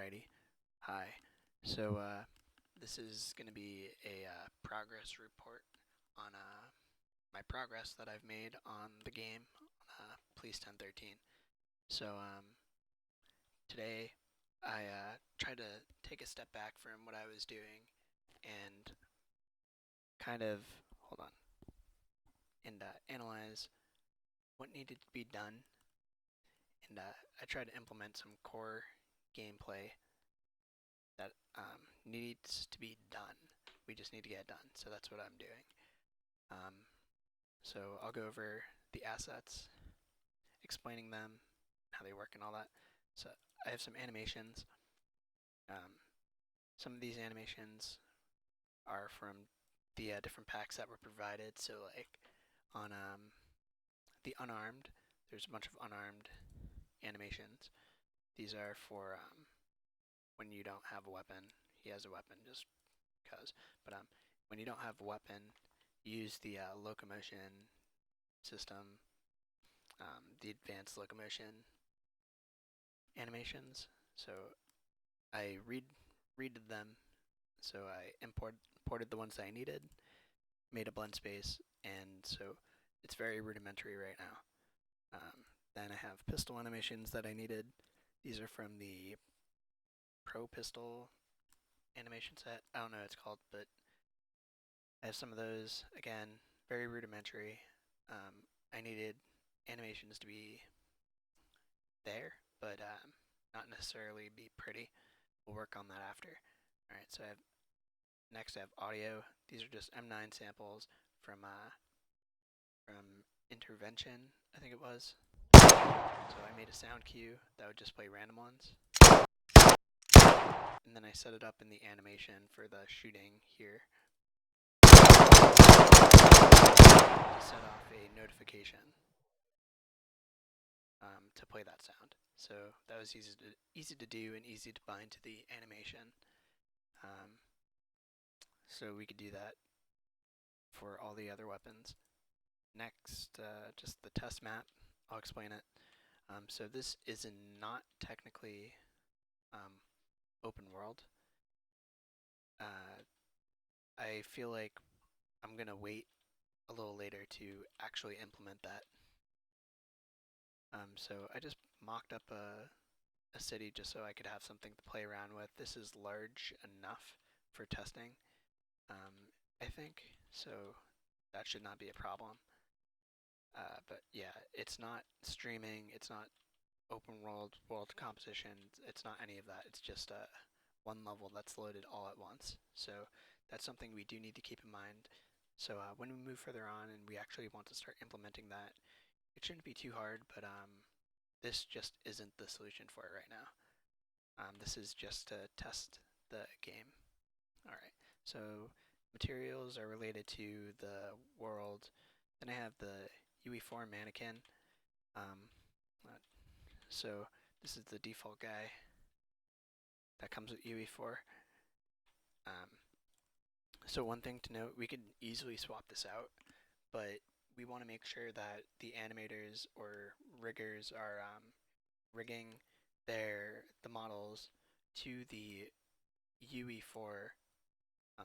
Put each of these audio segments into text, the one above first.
Alrighty. Hi. So this is going to be a progress report on my progress that I've made on the game, Police 1013. So today I tried to take a step back from what I was doing and kind of, hold on, and analyze what needed to be done. And I tried to implement some core gameplay that needs to be done. We just need to get it done. So that's what I'm doing. Um, so I'll go over the assets, explaining them, how they work, and all that. So I have some animations. Um, some of these animations are from the different packs that were provided. So like on the unarmed, there's a bunch of unarmed animations. These are for when you don't have a weapon. He has a weapon just because. But when you don't have a weapon, use the locomotion system, the advanced locomotion animations. So I read them. So I imported the ones that I needed, made a blend space, and so it's very rudimentary right now. Then I have pistol animations that I needed. These are from the Pro Pistol animation set. I don't know what it's called, but I have some of those. Again, very rudimentary. I needed animations to be there, but not necessarily be pretty. We'll work on that after. All right, so next I have audio. These are just M9 samples from Intervention, I think it was. So I made a sound cue that would just play random ones, and then I set it up in the animation for the shooting here to set off a notification to play that sound. So that was easy to do and easy to bind to the animation. So we could do that for all the other weapons. Next, just the test map. I'll explain it. So this is not technically open world. I feel like I'm gonna wait a little later to actually implement that. So I just mocked up a city just so I could have something to play around with. This is large enough for testing, I think, so that should not be a problem. But yeah, it's not streaming, it's not open world composition, it's not any of that. It's just one level that's loaded all at once. So that's something we do need to keep in mind. So when we move further on and we actually want to start implementing that, it shouldn't be too hard, but this just isn't the solution for it right now. This is just to test the game. Alright, so materials are related to the world. Then I have the UE4 mannequin. Um, so this is the default guy that comes with UE4. Um, so one thing to note, we could easily swap this out, but we want to make sure that the animators or riggers are rigging the models to the UE4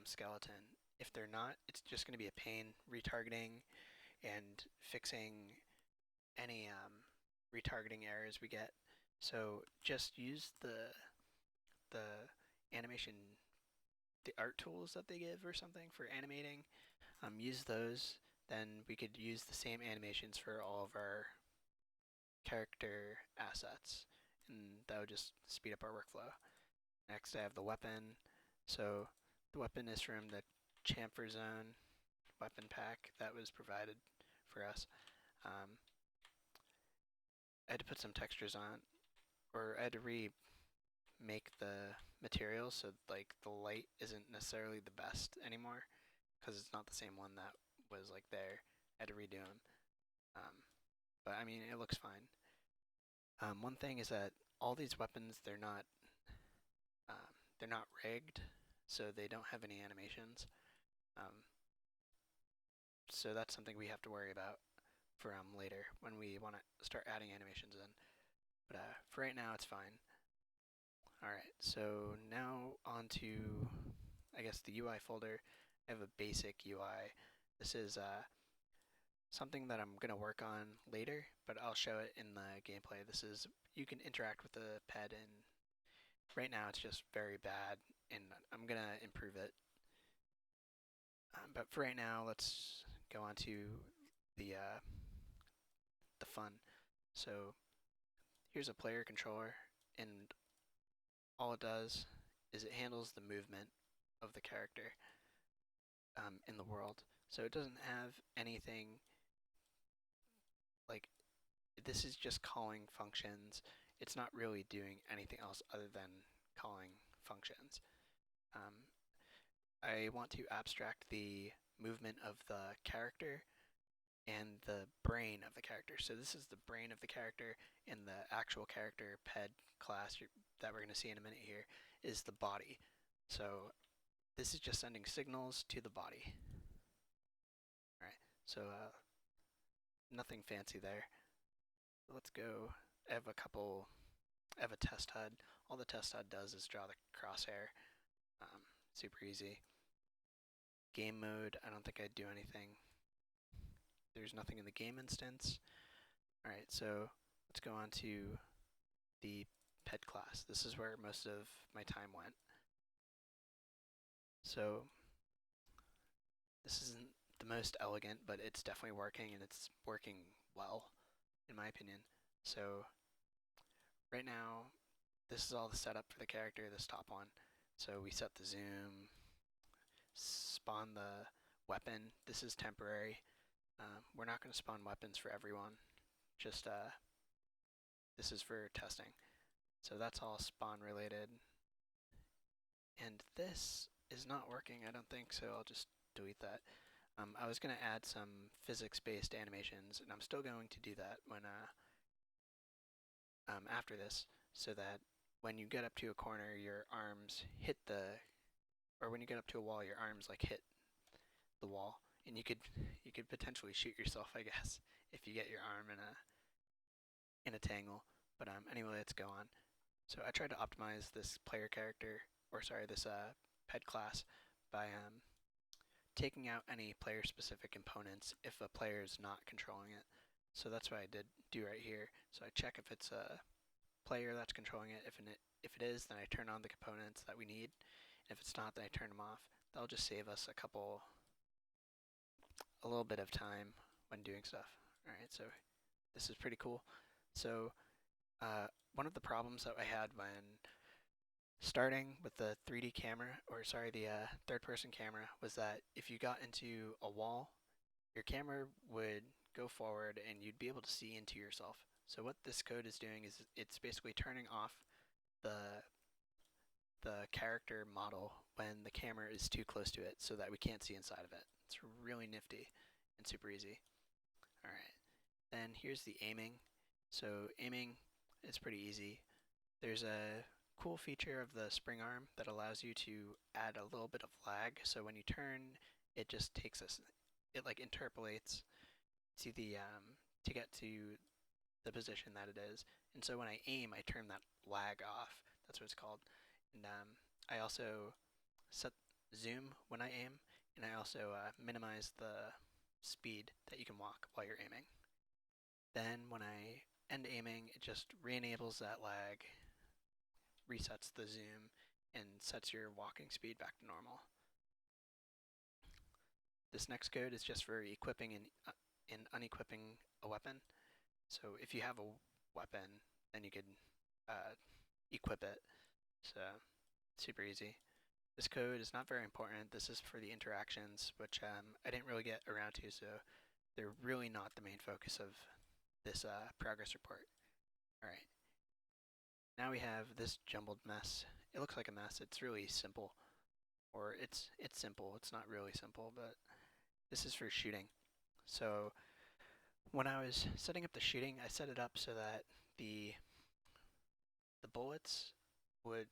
skeleton. If they're not, it's just going to be a pain retargeting and fixing any retargeting errors we get. So just use the animation, the art tools that they give or something for animating. Use those. Then we could use the same animations for all of our character assets, and that would just speed up our workflow. Next, I have the weapon. So the weapon is from the Chamfer Zone weapon pack that was provided for us. I had to put some textures on, or I had to remake the materials so like the light isn't necessarily the best anymore because it's not the same one that was like there. I had to redo them, but I mean it looks fine. One thing is that all these weapons um, they're not rigged, so they don't have any animations. Um, so that's something we have to worry about for later when we want to start adding animations in. But for right now, it's fine. Alright, so now on to, I guess, the UI folder. I have a basic UI. This is something that I'm going to work on later, but I'll show it in the gameplay. This is, you can interact with the ped, and right now it's just very bad, and I'm going to improve it. But for right now, let's go on to the fun. So here's a player controller, and all it does is it handles the movement of the character in the world. So it doesn't have anything like, this is just calling functions. It's not really doing anything else other than calling functions. Um, I want to abstract the movement of the character and the brain of the character. So this is the brain of the character, and the actual character ped class that we're going to see in a minute here is the body. So this is just sending signals to the body. Alright, so nothing fancy there. Let's go. I have a test HUD. All the test HUD does is draw the crosshair. Super easy. Game mode, I don't think I'd do anything. There's nothing in the game instance. Alright, so let's go on to the ped class. This is where most of my time went. So this isn't the most elegant, but it's definitely working, and it's working well, in my opinion. So right now, this is all the setup for the character, this top one. So we set the zoom, spawn the weapon. This is temporary. We're not going to spawn weapons for everyone. Just this is for testing. So that's all spawn related. And this is not working, I don't think, so I'll just delete that. I was going to add some physics-based animations, and I'm still going to do that when after this, so that when you get up to a corner, your arms hit the, or when you get up to a wall, your arms like hit the wall, and you could potentially shoot yourself, I guess, if you get your arm in a tangle. But anyway, let's go on. So I tried to optimize this player character, or sorry, this ped class by taking out any player-specific components if a player is not controlling it. So that's what I did do right here. So I check if it's a player that's controlling it. If it is, then I turn on the components that we need. If it's not, then I turn them off. That'll just save us a little bit of time when doing stuff. Alright, so this is pretty cool. So one of the problems that I had when starting with the 3D camera, or sorry, the third-person camera, was that if you got into a wall, your camera would go forward and you'd be able to see into yourself. So what this code is doing is it's basically turning off the character model when the camera is too close to it so that we can't see inside of it. It's really nifty and super easy. Alright, then here's the aiming. So aiming is pretty easy. There's a cool feature of the spring arm that allows you to add a little bit of lag. So when you turn, it just takes us, it like interpolates to the to get to the position that it is. And so when I aim, I turn that lag off. That's what it's called. And I also set zoom when I aim, and I also minimize the speed that you can walk while you're aiming. Then when I end aiming, it just re-enables that lag, resets the zoom, and sets your walking speed back to normal. This next code is just for equipping and unequipping a weapon. So if you have a weapon, then you could equip it. So super easy. This code is not very important. This is for the interactions, which I didn't really get around to, so they're really not the main focus of this progress report. Alright, now we have this jumbled mess. It looks like a mess. It's really simple, or it's simple. It's not really simple, but this is for shooting. So when I was setting up the shooting, I set it up so that the bullets would,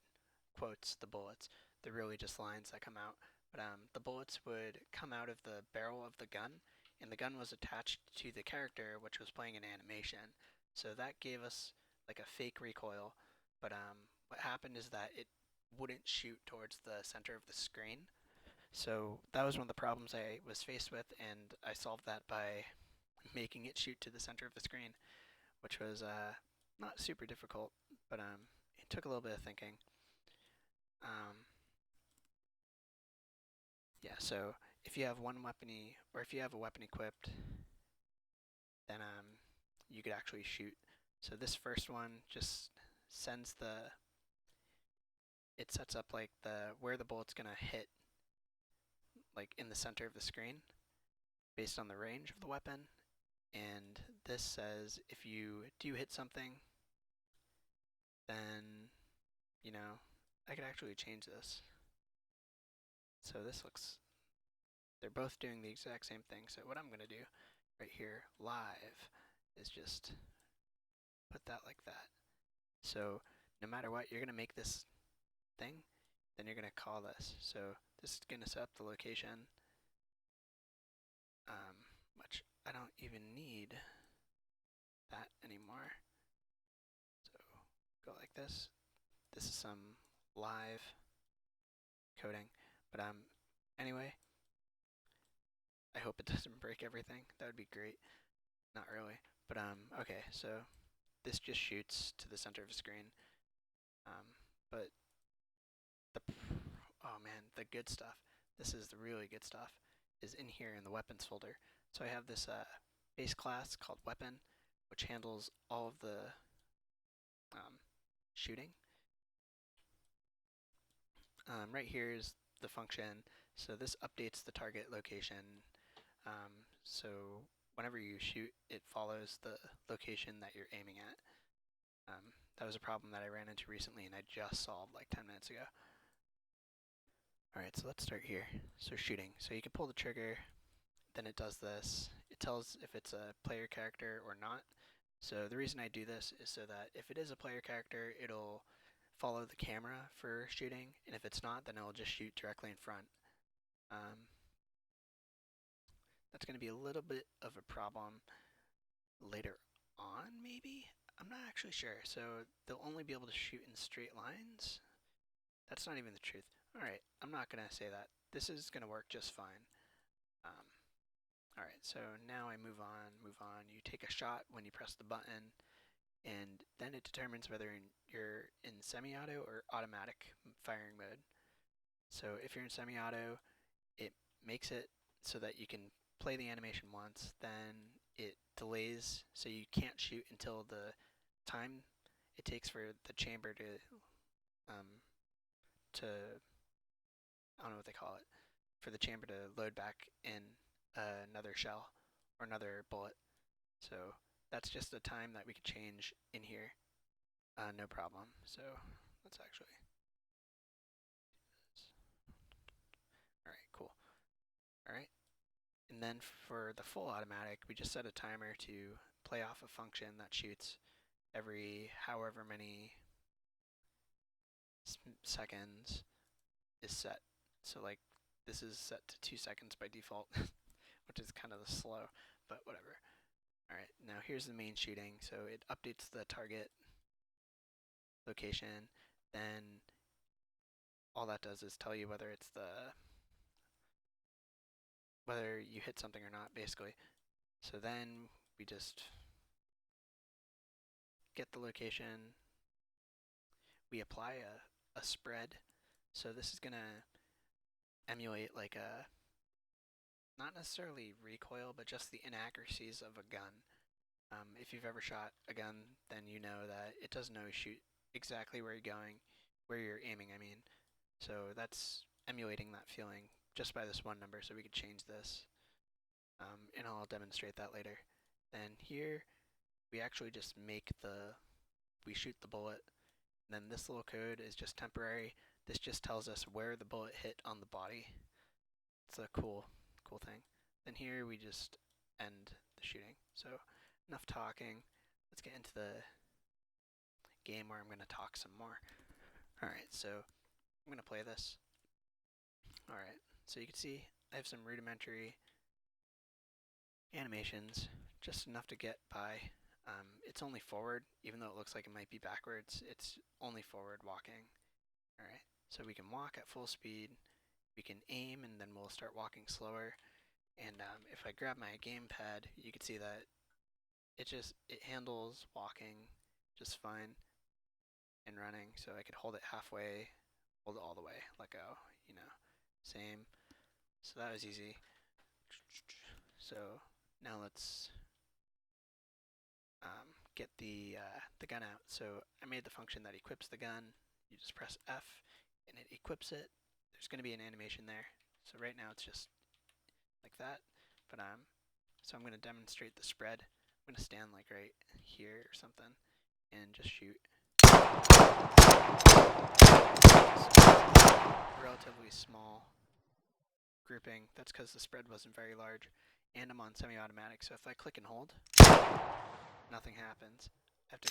quotes, the bullets, they're really just lines that come out, but the bullets would come out of the barrel of the gun, and the gun was attached to the character, which was playing an animation. So that gave us like a fake recoil, but what happened is that it wouldn't shoot towards the center of the screen. So that was one of the problems I was faced with, and I solved that by making it shoot to the center of the screen, which was not super difficult, but it took a little bit of thinking. Um, yeah, so if you have one weapon, or if you have a weapon equipped, then you could actually shoot. So this first one just sends it sets up like where the bullet's gonna hit, like in the center of the screen, based on the range of the weapon. And this says if you do hit something, then, you know, I could actually change this. So this looks, they're both doing the exact same thing. So what I'm gonna do right here live is just put that like that. So no matter what, you're gonna make this thing, then you're gonna call this. So this is gonna set up the location, which I don't even need that anymore. So go like this. This is some live coding, but anyway, I hope it doesn't break everything. That would be great. Not really, but okay. So this just shoots to the center of the screen. But the oh man, the good stuff. This is the really good stuff. Is in here in the weapons folder. So I have this base class called weapon, which handles all of the shooting. Right here is the function. So this updates the target location. So whenever you shoot, it follows the location that you're aiming at. That was a problem that I ran into recently and I just solved like 10 minutes ago. Alright, so let's start here. So shooting. So you can pull the trigger, then it does this. It tells if it's a player character or not. So the reason I do this is so that if it is a player character, it'll follow the camera for shooting, and if it's not, then it'll just shoot directly in front. That's going to be a little bit of a problem later on, maybe? I'm not actually sure. So they'll only be able to shoot in straight lines? That's not even the truth. Alright, I'm not going to say that. This is going to work just fine. Alright, so now I move on. You take a shot when you press the button, and then it determines whether you're in semi-auto or automatic firing mode. So if you're in semi-auto, it makes it so that you can play the animation once, then it delays so you can't shoot until the time it takes for the chamber to I don't know what they call it, for the chamber to load back in another shell or another bullet. So that's just a time that we could change in here, no problem. So let's actually. All right, cool. All right, and then for the full automatic, we just set a timer to play off a function that shoots every however many seconds is set. So like this is set to 2 seconds by default, which is kind of slow, but whatever. Alright, now here's the main shooting. So it updates the target location, then all that does is tell you whether you hit something or not, basically. So then we just get the location, we apply a spread. So this is gonna emulate like a, not necessarily recoil, but just the inaccuracies of a gun. If you've ever shot a gun, then you know that it doesn't always shoot exactly where you're going, where you're aiming, I mean. So that's emulating that feeling just by this one number, so we could change this. And I'll demonstrate that later. Then here, we actually just we shoot the bullet. And then this little code is just temporary. This just tells us where the bullet hit on the body. It's a cool thing. Then here we just end the shooting. So enough talking. Let's get into the game where I'm going to talk some more. Alright, so I'm going to play this. Alright, so you can see I have some rudimentary animations, just enough to get by. It's only forward, even though it looks like it might be backwards. It's only forward walking. All right, so we can walk at full speed. We can aim, and then we'll start walking slower. And if I grab my gamepad, you can see that it handles walking just fine and running. So I could hold it halfway, hold it all the way, let go. You know, same. So that was easy. So now let's get the gun out. So I made the function that equips the gun. You just press F, and it equips it. There's going to be an animation there. So right now it's just like that. But so I'm going to demonstrate the spread. I'm going to stand like right here or something, and just shoot. Relatively small grouping. That's because the spread wasn't very large, and I'm on semi-automatic. So if I click and hold, nothing happens. I have to.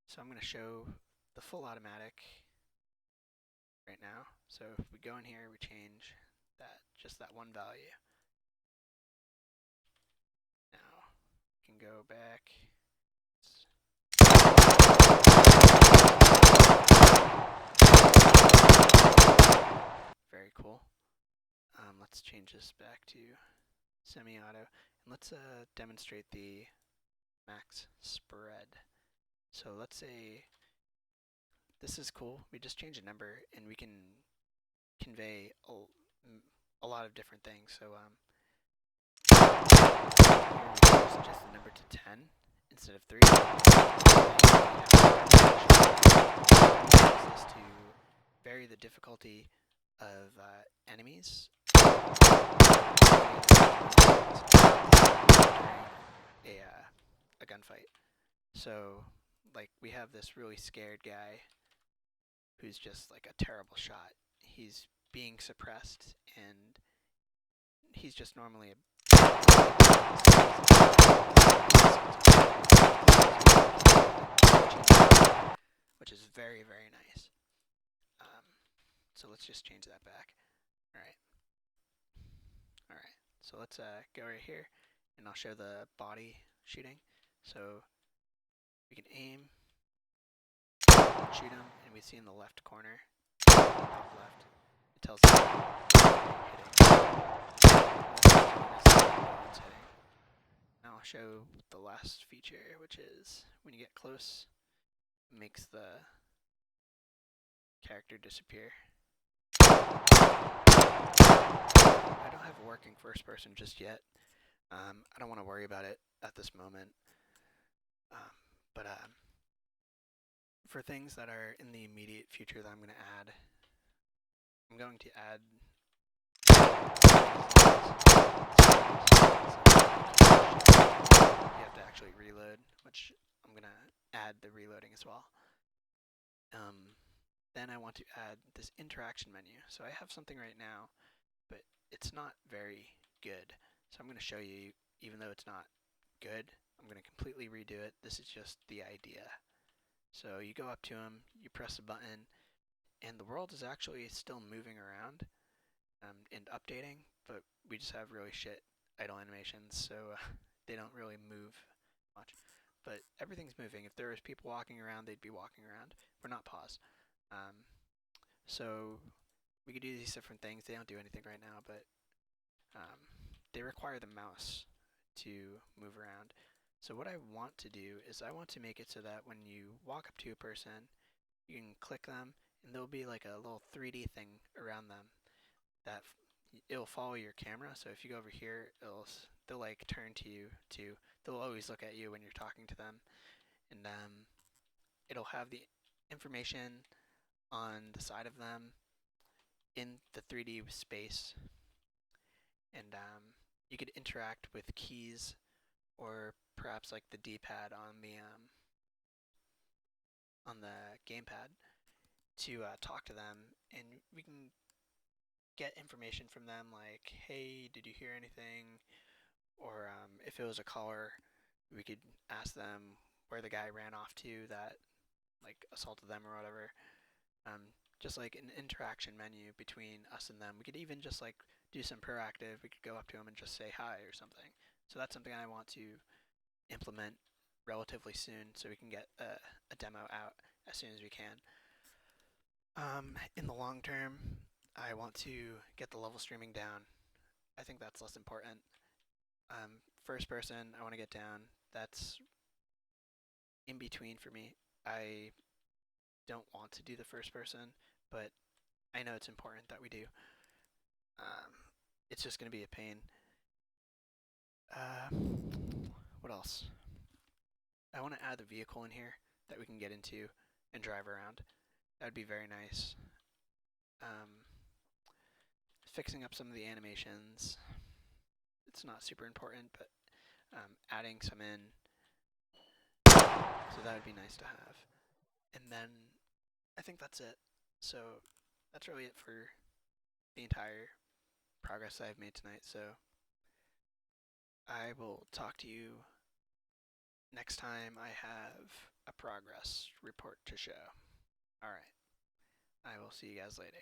So I'm going to show the full automatic right now. So if we go in here, we change that, just that one value. Now we can go back. Very cool. Let's change this back to semi-auto, and let's demonstrate the max spread. So let's say this is cool. We just change a number, and we can convey a lot of different things. So here we change just the number to 10 instead of 3. This to vary the difficulty of enemies during a gunfight. So, like, we have this really scared guy who's just like a terrible shot. He's being suppressed, and he's just normally a which is very, very nice. So let's just change that back. Alright, so let's go right here, and I'll show the body shooting. So we can aim, shoot him, and we see in the left corner, top left, it tells us hitting. Now I'll show the last feature, which is when you get close, it makes the character disappear. I don't have a working first person just yet. I don't want to worry about it at this moment. But for things that are in the immediate future that I'm going to add, I'm going to add you have to actually reload, which I'm going to add the reloading as well. Then I want to add this interaction menu. So I have something right now, but it's not very good. So I'm going to show you, even though it's not good, I'm going to completely redo it. This is just the idea. So you go up to him, you press a button, and the world is actually still moving around and updating, but we just have really shit idle animations, so they don't really move much. But everything's moving. If there was people walking around, they'd be walking around. We're not paused. So we could do these different things. They don't do anything right now, but they require the mouse to move around. So what I want to do is I want to make it so that when you walk up to a person, you can click them, and there'll be like a little 3D thing around them that it'll follow your camera. So if you go over here, they'll like turn to you too. They'll always look at you when you're talking to them, and it'll have the information on the side of them in the 3D space, and you could interact with keys or perhaps like the D-pad on the gamepad to talk to them, and we can get information from them like, hey, did you hear anything? Or if it was a caller, we could ask them where the guy ran off to that like assaulted them or whatever. Just like an interaction menu between us and them. We could even just like do some proactive. We could go up to them and just say hi or something. So that's something I want to implement relatively soon so we can get a demo out as soon as we can. In the long term, I want to get the level streaming down. I think that's less important. First person, I want to get down. That's in between for me. I don't want to do the first person, but I know it's important that we do. It's just going to be a pain. What else? I want to add the vehicle in here that we can get into and drive around. That would be very nice. Fixing up some of the animations. It's not super important, but adding some in. So that would be nice to have. And then I think that's it. So that's really it for the entire progress I've made tonight. So I will talk to you next time I have a progress report to show. Alright, I will see you guys later.